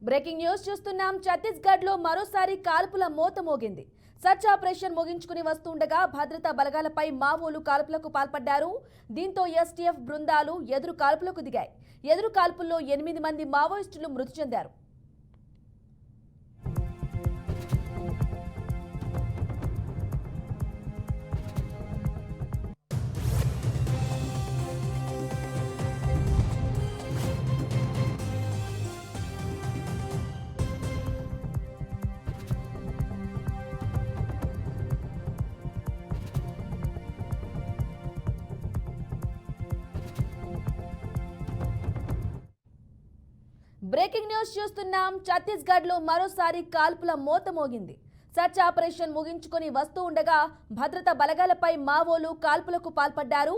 Breaking news చూస్తున్నాం. ఛత్తీస్గఢ్ లో మరోసారి కాల్పుల మోత మోగింది. సర్చ్ ఆపరేషన్ ముగించుకుని వస్తుండగా భద్రతా బలగాలపై మావోలు కాల్పులకు పాల్పడ్డారు. దీంతో ఎస్టీఎఫ్ బృందాలు ఎదురు కాల్పులకు దిగాయి. ఎదురు కాల్పుల్లో 8 మంది మావోయిస్టులు మృతి చెందారు. బ్రేకింగ్ న్యూస్ చూస్తున్నాం. ఛత్తీస్గఢ్ లో మరోసారి కాల్పుల మోత మోగింది. సర్చ్ ఆపరేషన్ ముగించుకొని వస్తూ ఉండగా భద్రతా బలగాలపై మావోలు కాల్పులకు పాల్పడ్డారు.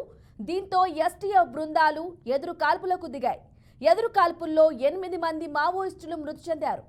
దీంతో ఎస్టీఎఫ్ బృందాలు ఎదురు కాల్పులకు దిగాయి. ఎదురు కాల్పుల్లో 8 మంది మావోయిస్టులు మృతి చెందారు.